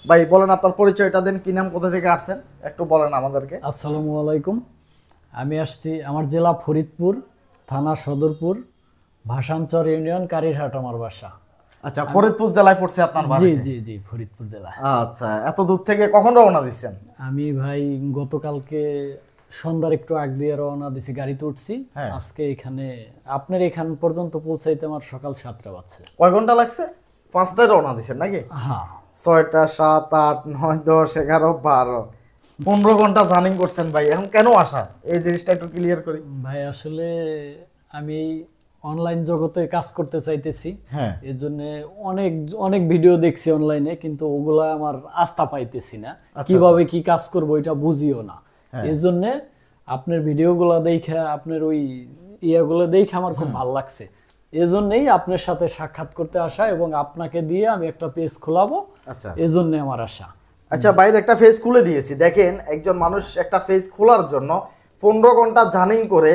ভাই বলেন আপনার পরিচয়টা দেন, কি নাম, কোথা থেকে আসছেন একটু বলেন আমাদেরকে। আসসালামু আলাইকুম। আমি আসছি, আমার জেলা ফরিদপুর, থানা সদরপুর, ভাষানচর ইউনিয়ন, কারিরহাট আমার বাসা। আচ্ছা, ফরিদপুর জেলায় পড়ছে আপনার বাড়ি? জি জি জি, ফরিদপুর জেলা। আচ্ছা, এত দূর থেকে কখন রওনা দিচ্ছেন? আমি ভাই গতকালকে সন্ধ্যার একটু আগ দিয়ে রওনা দিছি, গাড়িতে উঠছি। আজকে এখানে আপনার এখান পর্যন্ত পৌঁছাইতে আমার সকাল 7টা বাজছে। কয় ঘন্টা লাগছে? 5টায় রওনা দিচ্ছেন নাকি? হ্যাঁ। 6টা, 7, 8, 9, 10, 11, 12, 15 ঘন্টা জার্নি করছেন ভাই। এখন কেন আসা, এই জিনিসটা একটু ক্লিয়ার করি। ভাই আসলে আমি অনলাইন জগতে কাজ করতে চাইতেছি, এর জন্য অনেক অনেক ভিডিও দেখছি অনলাইনে, কিন্তু ওগুলা আমার আস্থা পাইতেছি না, কিভাবে কি কাজ করবো এটা বুঝিও না। এর জন্য আপনার ভিডিওগুলো দেখে, আপনার ওই ইয়াগুলো দেখে আমার খুব ভালো লাগছে। এজন্যই আপনার সাথে সাক্ষাৎ করতে আসা, এবং আপনাকে দিয়ে আমি একটা পেজ খোলাবো, এজন্য আমার আশা। আচ্ছা, বাইরে একটা পেজ খুলে দিয়েছি, দেখেন একজন মানুষ একটা পেজ খোলার জন্য 15 ঘন্টা জার্নি করে,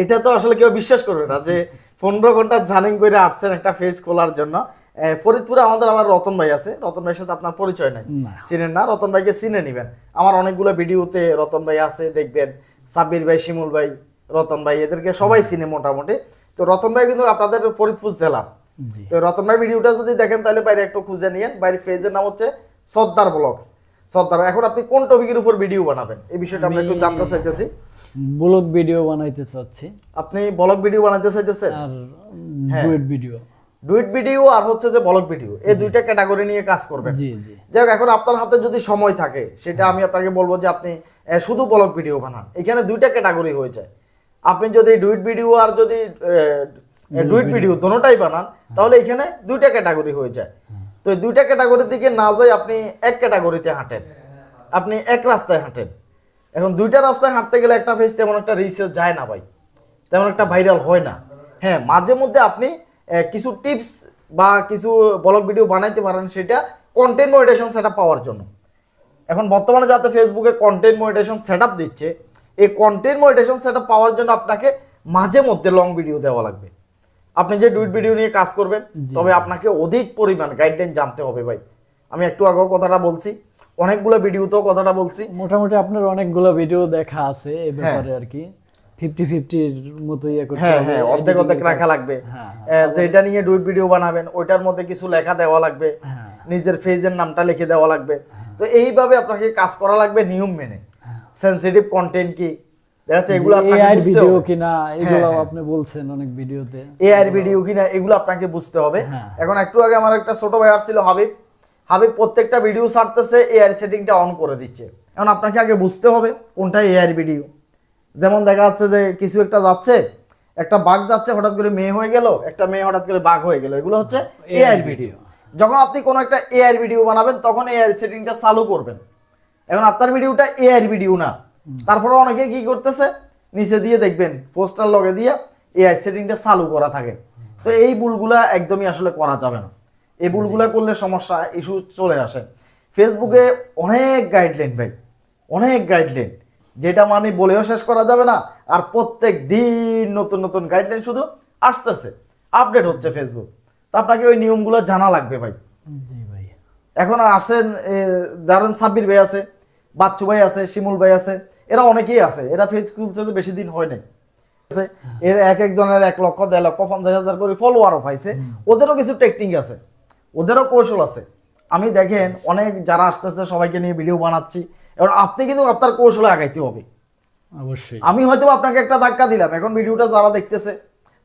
এটা তো আসলে কেউ বিশ্বাস করবে না যে 15 ঘন্টা জার্নি করে আসছেন একটা পেজ খোলার জন্য। ফরিদপুরে আমাদের আবার রতন ভাই আছে, রতন ভাইয়ের সাথে আপনার পরিচয় নাই, চিনেন না? রতন ভাইকে চিনে নিবেন, আমার অনেকগুলো ভিডিওতে রতন ভাই আছে, দেখবেন সাব্বির ভাই, শিমুল ভাই, রতন ভাই, এদেরকে সবাই চিনে মোটামুটি। তো রতন ভাই কিন্তু আপনাদের ফরিদপুর জেলার। তো রতন ভাই ভিডিওটা যদি দেখেন তাহলে বাইরে একটু খুঁজে নিয়েন। বাইরে পেজের নাম হচ্ছে সর্দার ব্লগস। সর্দার, এখন আপনি কোন টপিকের উপর ভিডিও বানাবেন এই বিষয়টা আমরা একটু জানতে চাইতেছি। ব্লগ ভিডিও বানাইতে চাচ্ছি। আপনি ব্লগ ভিডিও বানাইতে চাইতেছেন? আর ডুয়েট ভিডিও। ডুয়েট ভিডিও আর হচ্ছে যে ব্লগ ভিডিও, এই দুইটা ক্যাটাগরি নিয়ে কাজ করবেন। জি জি। যাই হোক, এখন আপনার হাতে যদি সময় থাকে সেটা আমি আপনাকে বলবো যে আপনি শুধু ব্লগ ভিডিও বানান। এখানে দুইটা ক্যাটাগরি হয়ে যায়। আপনি যদি ডুয়েট ভিডিও আর যদি ডুয়েট ভিডিও দুটোটাই বানান, তাহলে এখানে দুইটা ক্যাটাগরি হয়ে যায়। তো এই দুইটা ক্যাটাগরির দিকে না যাই আপনি এক ক্যাটাগরিতে হাঁটেন, আপনি এক রাস্তায় হাঁটেন। এখন দুইটা রাস্তায় হাঁটতে গেলে একটা পেজ তেমন একটা রিচে যায় না ভাই, তেমন একটা ভাইরাল হয় না। হ্যাঁ, মাঝে মধ্যে আপনি কিছু টিপস বা কিছু ব্লগ ভিডিও বানাইতে পারেন, সেটা কন্টেন্ট মনিটাইজেশন সেটআপ পাওয়ার জন্য। এখন বর্তমানে যাতে ফেসবুকে কন্টেন্ট মনিটাইজেশন সেটআপ দিচ্ছে, এই কন্টেন্ট মনিটাইজেশন সেটআপ পাওয়ার জন্য আপনাকে মাঝে মধ্যে লং ভিডিও দেওয়া লাগবে। আপনি যে ডুয়েট ভিডিও নিয়ে কাজ করবেন, তবে আপনাকে অধিক পরিমাণ গাইডলাইন জানতে হবে ভাই। আমি একটু আগেও কথাটা বলছি, অনেকগুলো ভিডিওতেও কথাটা বলছি। মোটামুটি আপনার অনেকগুলো ভিডিও দেখা আছে এই ব্যাপারে, আর কি 50-50 এর মতো ইয়ে করতে হবে। হ্যাঁ, অর্ধেক অর্ধেক রাখা লাগবে। যেটা নিয়ে ডুয়েট ভিডিও বানাবেন ওইটার মধ্যে কিছু লেখা দেওয়া লাগবে, নিজের পেজের নামটা লিখে দেওয়া লাগবে। তো এইভাবে আপনাকে কাজ করা লাগবে নিয়ম মেনে। সেনসিটিভ কন্টেন্ট কি দেখাচ্ছে, এগুলো আপনাকে এআই ভিডিও কিনা, এগুলো আপনি বলছেন অনেক ভিডিওতে, এআই ভিডিও কিনা, এগুলো আপনাকে বুঝতে হবে। এখন একটু আগে আমার একটা ছোট ভাই আসছিল হাবিব, প্রত্যেকটা ভিডিও ছাড়তেছে এআই সেটিংটা অন করে দিচ্ছে। এখন আপনাকে আগে বুঝতে হবে কোনটা এআই ভিডিও। যেমন দেখা যাচ্ছে যে কিছু একটা যাচ্ছে, একটা বাঘ যাচ্ছে, হঠাৎ করে মেয়ে হয়ে গেল, একটা মেয়ে হঠাৎ করে বাঘ হয়ে গেল, এগুলো হচ্ছে এআই ভিডিও। যখন আপনি কোনো একটা এআই ভিডিও বানাবেন তখন এআই সেটিংটা চালু করবেন। এখন আপনার ভিডিওটা এআই ভিডিও না, তারপরে অনেকে কি করতেছে, নিচে দিয়ে দেখবেন পোস্টার লগে দিয়ে এআই সেটিংটা চালু করা থাকে। তো এই ভুলগুলা একদমই আসলে করা যাবে না। এই ভুলগুলা করলে সমস্যা, ইস্যু চলে আসে। ফেসবুকে অনেক গাইডলাইন ভাই, অনেক গাইডলাইন, যেটা মানে বলেও শেষ করা যাবে না। আর প্রত্যেক দিন নতুন নতুন গাইডলাইন শুধু আসতেছে, আপডেট হচ্ছে ফেসবুক। তো আপনাকে ওই নিয়মগুলো জানা লাগবে ভাই। জি ভাই। এখন আসেন, ধরেন সাব্বির ভাই আছে, বাচ্চু ভাই আছে, শিমুল ভাই আছে, এরা অনেকেই আছে, এরা পেজ খুলছে বেশি দিন হয় নাই। এর এক একজনের 1 লক্ষ, 1.5 লক্ষ, 50,000 করে ফলোয়ারও পাইছে। ওদেরও কিছু টেকনিক আছে, ওদেরও কৌশল আছে। আমি দেখেন অনেক যারা আসতেছে সবাইকে নিয়ে ভিডিও বানাচ্ছি। এবার আপনি কিন্তু আপনার কৌশলে আগাইতে হবে অবশ্যই। আমি হয়তো আপনাকে একটা ধাক্কা দিলাম, এখন ভিডিওটা যারা দেখতেছে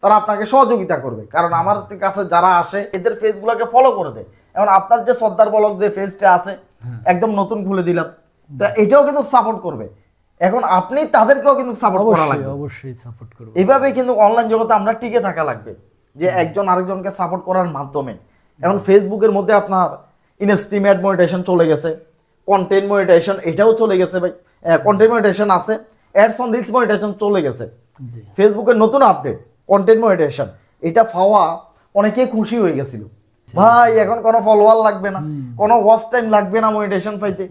তারা আপনাকে সহযোগিতা করবে, কারণ আমার কাছে যারা আসে এদের ফেসগুলোকে ফলো করে দেয়। এখন আপনার যে সর্দার ব্লগ যে ফেসটা আছে একদম নতুন খুলে দিলাম, তা এটাও কিন্তু সাপোর্ট করবে। এখন আপনি তাদেরকেও কিন্তু সাপোর্ট করা লাগবে, অবশ্যই সাপোর্ট করব। এইভাবেই কিন্তু অনলাইন জগতে আমরা টিকে থাকা লাগবে, যে একজন আরেকজনকে সাপোর্ট করার মাধ্যমে। এখন ফেসবুকের মধ্যে আপনার ইনস্টিমেট মনিটাইজেশন চলে গেছে, কন্টেন্ট মনিটাইজেশন এটাও চলে গেছে ভাই। কন্টেন্ট মনিটাইজেশন আছে, অ্যাডস অন রিলস মনিটাইজেশন চলে গেছে। ফেসবুকের নতুন আপডেট কন্টেন্ট মনিটাইজেশন, এটা পাওয়া অনেকেই খুশি হয়ে গেছিল ভাই। এখন কোনো ফলোয়ার লাগবে না, কোনো ওয়াচ টাইম লাগবে না মনিটাইজেশন পাইতে,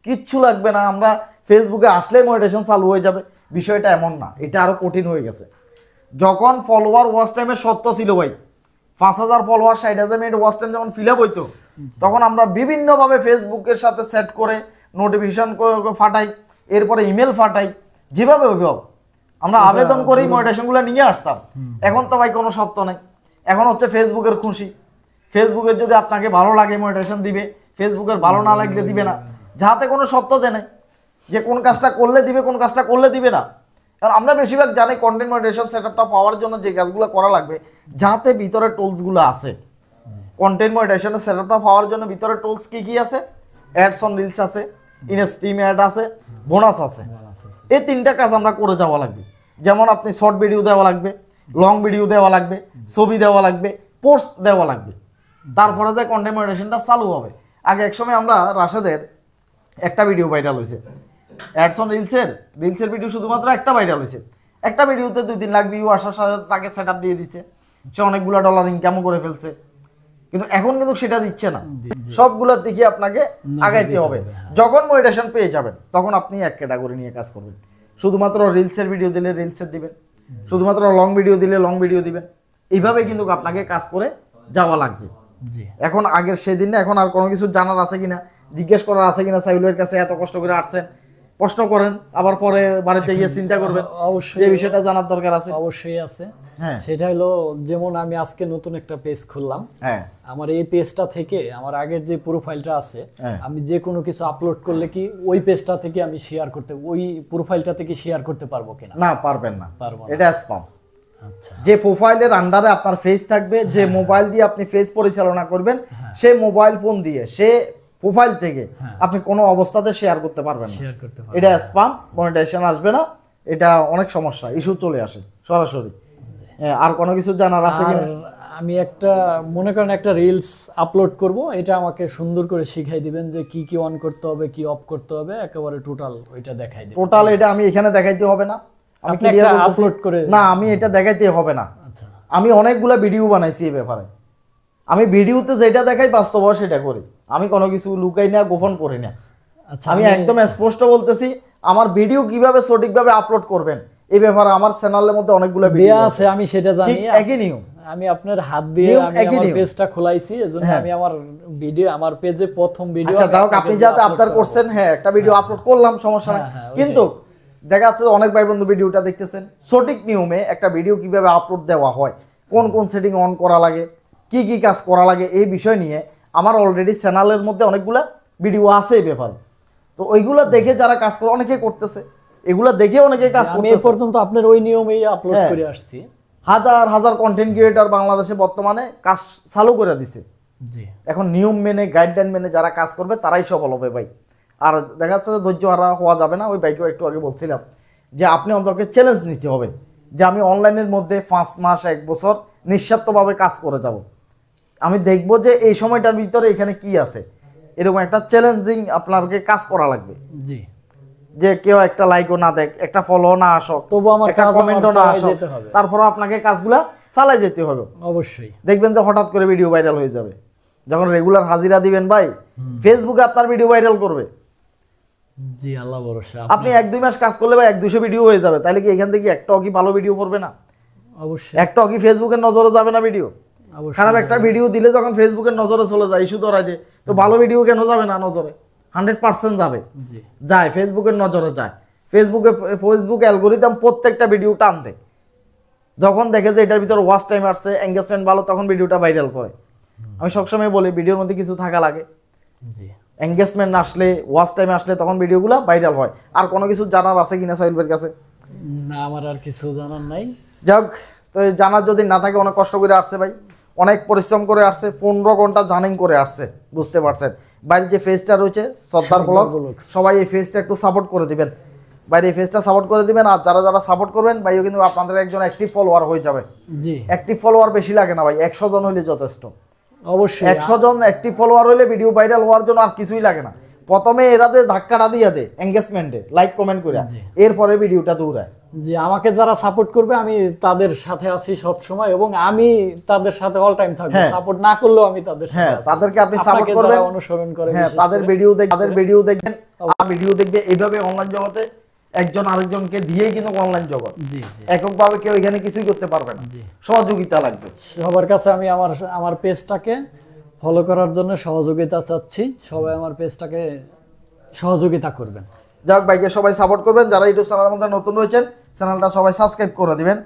কিচ্ছু লাগবে না। আমরা ফেসবুকে আসলে মনিটাইজেশন চালু হয়ে যাবে, বিষয়টা এমন না, এটা আরো কঠিন হয়ে গেছে। যখন ফলোয়ার ওয়াচ টাইমের সত্য ছিল ভাই, 5,000 ফলোয়ার 60,000 মিনিট ওয়াচ টাইম যখন ফিল আপ হইতো, তখন আমরা বিভিন্নভাবে ফেসবুকের সাথে সেট করে নোটিফিকেশন ফাটাই, এরপরে ইমেল ফাটাই, যেভাবে ওইভাবে আমরা আবেদন করেই মনিটাইজেশনগুলো নিয়ে আসতাম। এখন তো ভাই কোনো সত্য নেই, এখন হচ্ছে ফেসবুকের খুশি। ফেসবুকের যদি আপনাকে ভালো লাগে মনিটাইজেশন দিবে, ফেসবুকের ভালো না লাগলে দিবে না, যাতে কোনো সত্যতা নেই যে কোন কাজটা করলে দিবে কোন কাজটা করলে দিবে না। কারণ আমরা বেশিরভাগ জানি কন্টেন্ট মনিটাইজেশন সেটআপটা পাওয়ার জন্য যে কাজগুলো করা লাগবে, যাতে ভিতরে টুলসগুলো আছে। কন্টেন্ট মনিটাইজেশনের সেটআপটা পাওয়ার জন্য ভিতরে টুলস কি কি আছে? অ্যাডস অন রিলস আছে, ইন স্ট্রিম অ্যাড আছে, বোনাস আছে। এই তিনটা কাজ আমরা করে যাওয়া লাগবে। যেমন আপনি শর্ট ভিডিও দেওয়া লাগবে, লং ভিডিও দেওয়া লাগবে, ছবি দেওয়া লাগবে, পোস্ট দেওয়া লাগবে, তারপরে যে কন্টেন্ট মনিটাইজেশনটা চালু হবে। আগে একসময় আমরা রাশেদের একটা ভিডিও ভাইরাল হয়েছে, অ্যাডস অন রিলসের ভিডিও শুধুমাত্র একটা ভাইরাল হয়েছে। একটা ভিডিওতে 2-3 লাখ ভিউ আসার সাথে তাকে সেটআপ দিয়ে দিচ্ছে, সে অনেকগুলো ডলার ইনকামও করে ফেলছে। কিন্তু এখন কিন্তু সেটা দিচ্ছে না, সবগুলোর দিকে আপনাকে আগাইতে হবে। যখন মনিটাইজেশন পেয়ে যাবেন তখন আপনি এক ক্যাটাগরি নিয়ে কাজ করবেন। শুধুমাত্র রিলসের ভিডিও দিলে রিলসের দিবেন, শুধুমাত্র লং ভিডিও দিলে লং ভিডিও দিবেন। এইভাবে কিন্তু আপনাকে কাজ করে যাওয়া লাগবে। এখন আগের সেদিন না, এখন আর কোনো কিছু জানার আছে কিনা, জিজ্ঞেস করার আছে কিনা সাইলুলের কাছে? এত কষ্ট করে আসছেন, প্রশ্ন করেন, আবার পরে বাড়িতে গিয়ে চিন্তা করবেন। অবশ্যই এই বিষয়টা জানার দরকার আছে। অবশ্যই আছে। হ্যাঁ, সেটা হলো যেমন আমি আজকে নতুন একটা পেজ খুললাম। হ্যাঁ, আমার এই পেজটা থেকে আমার আগের যে প্রোফাইলটা আছে, হ্যাঁ, আমি যে কোনো কিছু আপলোড করলে কি ওই পেজটা থেকে আমি শেয়ার করতে, ওই প্রোফাইলটা থেকে শেয়ার করতে পারবো কিনা? না, পারবেন না, পারবো না। এটা স্প্যাম। আচ্ছা, যে প্রোফাইলের আন্ডারে আপনার ফেস থাকবে, যে মোবাইল দিয়ে আপনি ফেস পরিচালনা করবেন, সেই মোবাইল ফোন দিয়ে সে প্রোফাইল থেকে আপনি কোনো অবস্থাতে শেয়ার করতে পারবেন না। শেয়ার করতে পারবো। এটা স্প্যাম, মনিটাইজেশন আসবে না, এটা অনেক সমস্যা, ইস্যু চলে আসে সরাসরি। আর কোনো কিছু জানার আছে আর কিনা? আমি একটা মনে করেন একটা রিলস আপলোড করব, এটা আমাকে সুন্দর করে শিখাই দিবেন যে কি কি অন করতে হবে, কি অফ করতে হবে, একেবারে টোটাল ওইটা দেখাই দিবেন। টোটাল এটা আমি এখানে দেখাইতে হবে না, আমি আপনি ক্লিয়ার একটা বলতেছি। আপলোড করে না, আমি এটা দেখাইতে হবে না। আচ্ছা, আমি অনেকগুলা ভিডিও বানাইছি এই ব্যাপারে। আমি ভিডিওতে যেটা দেখাই বাস্তব সেটা করি, আমি কোনো কিছু লুকাই না, গোপন করি না। আচ্ছা, আমি একদম স্পষ্ট বলতেছি, আমার ভিডিও কিভাবে সঠিকভাবে আপলোড করবেন এই ব্যাপারে আমার চ্যানেলের মধ্যে অনেকগুলো ভিডিও দেয়া আছে, আমি সেটা জানি। ঠিক একই নিয়ম। আমি আপনার হাত দিয়ে নিয়ম আমি একই আমার নিয়ম। পেজটা খোলাইছি, এজন্য আমি আমার ভিডিও, আমার পেজে প্রথম ভিডিও। আচ্ছা, যাও, আপনি যাতে আপলোড করছেন, হ্যাঁ, একটা ভিডিও আপলোড করলাম, সমস্যা নাই। কিন্তু দেখা যাচ্ছে অনেক ভাই বন্ধু ভিডিওটা দেখতেছেন, সঠিক নিয়মে একটা ভিডিও কিভাবে আপলোড দেওয়া হয়, কোন কোন সেটিং অন করা লাগে, কি কি কাজ করা লাগে, এই বিষয় নিয়ে আমার অলরেডি চ্যানেলের মধ্যে অনেকগুলা ভিডিও আছে এই ব্যাপারে। তো ওইগুলা দেখে যারা কাজ করে, অনেকে করতেছে, এগুলা দেখে অনেকে কাজ আমি এই করতেছে। পর্যন্ত আপনার ওই নিয়মেই আপলোড করে আসছি। হাজার হাজার কন্টেন্ট ক্রিয়েটর বাংলাদেশে বর্তমানে কাজ চালু করে দিছে। জি, এখন নিয়ম মেনে, গাইডলাইন মেনে যারা কাজ করবে তারাই সফল হবে ভাই। আর দেখা যাচ্ছে যে ধৈর্য হারা হওয়া যাবে না। ওই ভাইকেও একটু আগে বলছিলাম যে আপনি অন্তত চ্যালেঞ্জ নিতে হবে যে আমি অনলাইনের মধ্যে 5 মাস 1 বছর নিঃস্বার্থভাবে কাজ করে যাব। আমি দেখব যে এই সময়টার ভিতরে এখানে কি আছে, এরকম একটা চ্যালেঞ্জিং আপনাকে কাজ করা লাগবে। জি, যে কেউ একটা লাইকও না দেখ, একটা ফলো না আসো, তবু আমার একটা কাজ কমেন্টও না চালিয়ে আসো, যেতে হবে। তারপর আপনাকে কাজগুলা চালাই যেতে হবে। অবশ্যই দেখবেন যে হঠাৎ করে ভিডিও ভাইরাল হয়ে যাবে। যখন রেগুলার হাজিরা দিবেন ভাই, ফেসবুকে আপনার ভিডিও ভাইরাল করবে। জি, আল্লাহ ভরসা। আপনি 1-2 মাস কাজ করলে ভাই 100-200 ভিডিও হয়ে যাবে, তাহলে কি এখান থেকে একটাও কি ভালো ভিডিও করবে না? অবশ্যই, একটাও কি ফেসবুকের নজরে যাবে না ভিডিও? অবশ্যই। খারাপ একটা ভিডিও দিলে যখন ফেসবুকের নজরে চলে যায়, ইস্যু ধরাই দিয়ে, তো ভালো ভিডিও কেন যাবে না নজরে? 100% যাবে, জি, যায়, ফেসবুকের নজরে যায়। ফেসবুক অ্যালগরিদম প্রত্যেকটা ভিডিও টান দেয়। যখন দেখে যে এটার ভিতর ওয়াচ টাইম আসছে, এঙ্গেজমেন্ট ভালো, তখন ভিডিওটা ভাইরাল করে। আমি সবসময় বলি ভিডিওর মধ্যে কিছু থাকা লাগে, জি। এঙ্গেজমেন্ট আসলে, ওয়াচ টাইম আসলে তখন ভিডিওগুলো ভাইরাল হয়। আর কোনো কিছু জানার আছে কিনা সাইলবের কাছে? না, আমার আর কিছু জানার নাই। যাক, তো জানার যদি না থাকে, অনেক কষ্ট করে আসছে ভাই, অনেক পরিশ্রম করে আসছে, 15 ঘন্টা জার্নিং করে আসছে, বুঝতে পারছেন। বাইরে যে ফেসটা রয়েছে সর্দার ব্লগ, সবাই এই ফেসটা একটু সাপোর্ট করে দিবেন, বাইরে এই ফেসটা সাপোর্ট করে দিবেন। আর যারা যারা সাপোর্ট করবেন ভাইও কিন্তু আপনাদের একজন অ্যাক্টিভ ফলোয়ার হয়ে যাবে। জি, অ্যাক্টিভ ফলোয়ার বেশি লাগে না ভাই, 100 জন হইলে যথেষ্ট। অবশ্যই 100 জন অ্যাক্টিভ ফলোয়ার হইলে ভিডিও ভাইরাল হওয়ার জন্য আর কিছুই লাগে না। প্রথমে এরাতে ধাক্কাটা দিয়ে দে এঙ্গেজমেন্টে, লাইক কমেন্ট করে, এরপরে ভিডিওটা দৌড়ায়। জি, আমাকে যারা সাপোর্ট করবে আমি তাদের সাথে আছি সব সময়, এবং আমি তাদের সাথে অল টাইম থাকবো। সাপোর্ট না করলেও আমি তাদের সাথে আছি। তাদেরকে আপনি সাপোর্ট করবেন, অনুসরণ করে, তাদের ভিডিও দেখবেন, ভিডিও দেখবে। এইভাবে অনলাইন জগতে একজন আরেকজনকে দিয়েই কিন্তু অনলাইন জগৎ। জি, জি, এককভাবে কেউ এখানে কিছুই করতে পারবে না, সহযোগিতা লাগবে। সবার কাছে আমি আমার পেজটাকে ফলো করার জন্য সহযোগিতা চাচ্ছি, সবাই আমার পেজটাকে সহযোগিতা করবেন। যাক, ভাইকে সবাই সাপোর্ট করবেন, যারা ইউটিউব চ্যানেলের মধ্যে নতুন রয়েছেন চ্যানেলটা সবাই সাবস্ক্রাইব করে দিবেন।